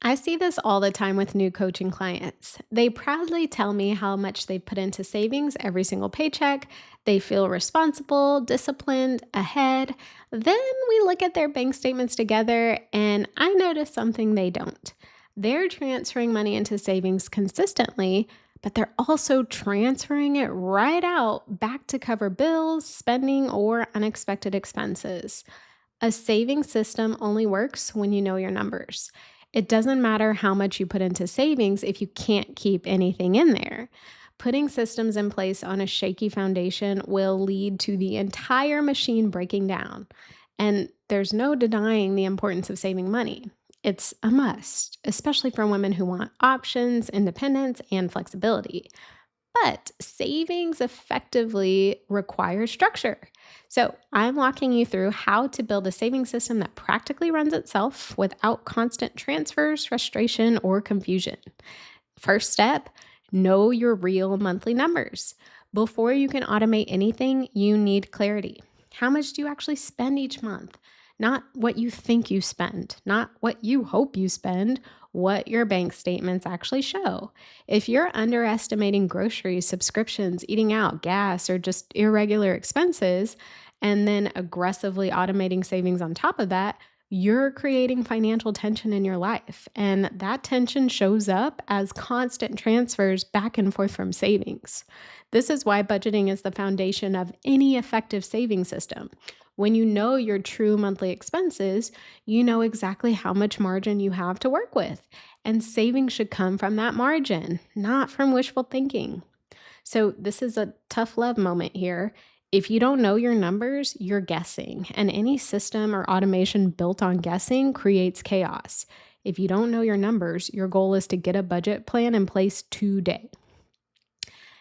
I see this all the time with new coaching clients. They proudly tell me how much they've put into savings every single paycheck. They feel responsible, disciplined, ahead. Then we look at their bank statements together, and I notice something they don't. They're transferring money into savings consistently, but they're also transferring it right out back to cover bills, spending, or unexpected expenses. A saving system only works when you know your numbers. It doesn't matter how much you put into savings if you can't keep anything in there. Putting systems in place on a shaky foundation will lead to the entire machine breaking down. And there's no denying the importance of saving money. It's a must, especially for women who want options, independence, and flexibility. But savings effectively requires structure. So, I'm walking you through how to build a saving system that practically runs itself without constant transfers, frustration, or confusion. First step, know your real monthly numbers. Before you can automate anything, you need clarity. How much do you actually spend each month? Not what you think you spend, not what you hope you spend, what your bank statements actually show. If you're underestimating groceries, subscriptions, eating out, gas, or just irregular expenses, and then aggressively automating savings on top of that, you're creating financial tension in your life. And that tension shows up as constant transfers back and forth from savings. This is why budgeting is the foundation of any effective saving system. When you know your true monthly expenses, you know exactly how much margin you have to work with. And saving should come from that margin, not from wishful thinking. So, this is a tough love moment here. If you don't know your numbers, you're guessing, and any system or automation built on guessing creates chaos. If you don't know your numbers, your goal is to get a budget plan in place today.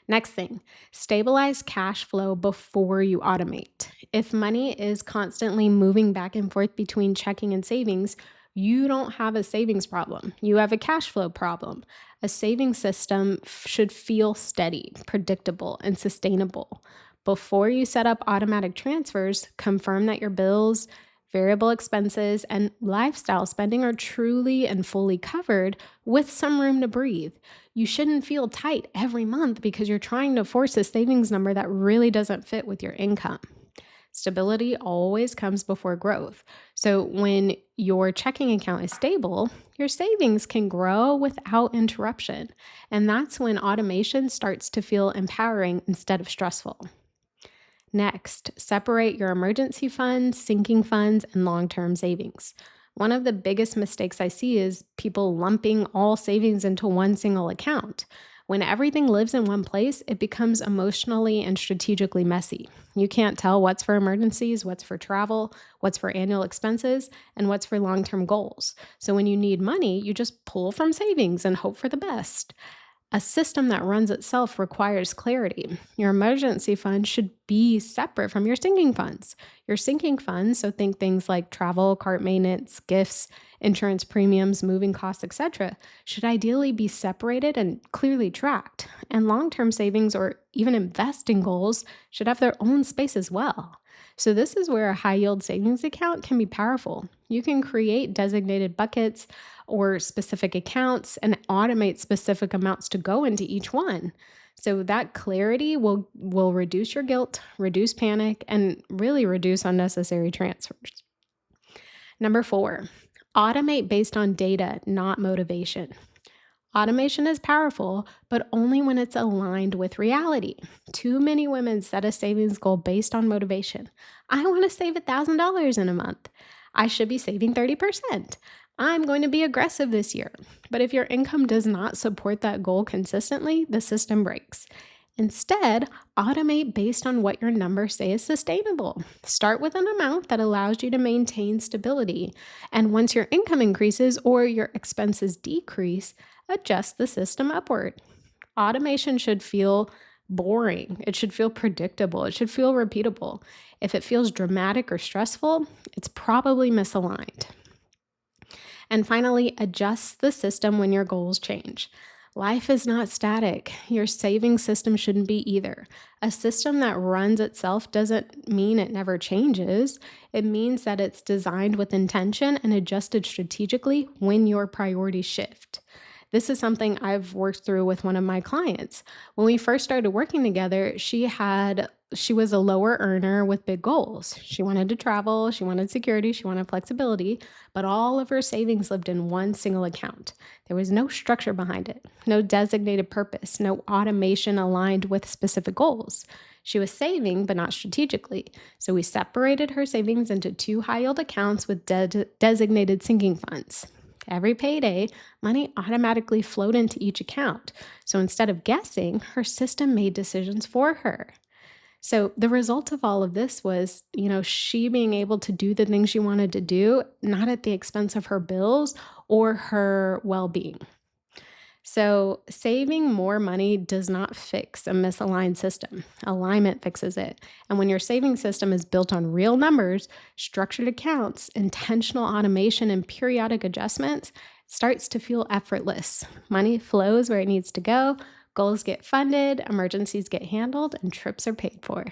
Next thing, stabilize cash flow before you automate. If money is constantly moving back and forth between checking and savings, you don't have a savings problem. You have a cash flow problem. A saving system should feel steady, predictable, and sustainable. Before you set up automatic transfers, confirm that your bills, variable expenses, and lifestyle spending are truly and fully covered with some room to breathe. You shouldn't feel tight every month because you're trying to force a savings number that really doesn't fit with your income. Stability always comes before growth. So when your checking account is stable, your savings can grow without interruption. And that's when automation starts to feel empowering instead of stressful. Next, separate your emergency funds, sinking funds, and long term savings. One of the biggest mistakes I see is people lumping all savings into one single account. When everything lives in one place, it becomes emotionally and strategically messy. You can't tell what's for emergencies, what's for travel, what's for annual expenses, and what's for long term goals. So when you need money, you just pull from savings and hope for the best. A system that runs itself requires clarity. Your emergency fund should be separate from your sinking funds. Your sinking funds, so think things like travel, cart maintenance, gifts, insurance premiums, moving costs, etc., should ideally be separated and clearly tracked. And long term savings or even investing goals should have their own space as well. So, this is where a high yield savings account can be powerful. You can create designated buckets or specific accounts and automate specific amounts to go into each one. So that clarity will reduce your guilt, reduce panic, and really reduce unnecessary transfers. Number 4, automate based on data, not motivation. Automation is powerful, but only when it's aligned with reality. Too many women set a savings goal based on motivation. I want to save $1,000 in a month. I should be saving 30%. I'm going to be aggressive this year. But if your income does not support that goal consistently, the system breaks. Instead, automate based on what your numbers say is sustainable. Start with an amount that allows you to maintain stability. And once your income increases or your expenses decrease, adjust the system upward. Automation should feel boring. It should feel predictable. It should feel repeatable. If it feels dramatic or stressful, it's probably misaligned. And finally, adjust the system when your goals change. Life is not static. Your saving system shouldn't be either. A system that runs itself doesn't mean it never changes. It means that it's designed with intention and adjusted strategically when your priorities shift. This is something I've worked through with one of my clients. When we first started working together, she was a lower earner with big goals. She wanted to travel, she wanted security, she wanted flexibility, but all of her savings lived in one single account. There was no structure behind it, no designated purpose, no automation aligned with specific goals. She was saving, but not strategically. So we separated her savings into two high yield accounts with designated sinking funds. Every payday, money automatically flowed into each account. So instead of guessing, her system made decisions for her. So the result of all of this was, she being able to do the things she wanted to do, not at the expense of her bills or her well being. So, saving more money does not fix a misaligned system. Alignment fixes it. And when your saving system is built on real numbers, structured accounts, intentional automation, and periodic adjustments, it starts to feel effortless. Money flows where it needs to go, goals get funded, emergencies get handled, and trips are paid for.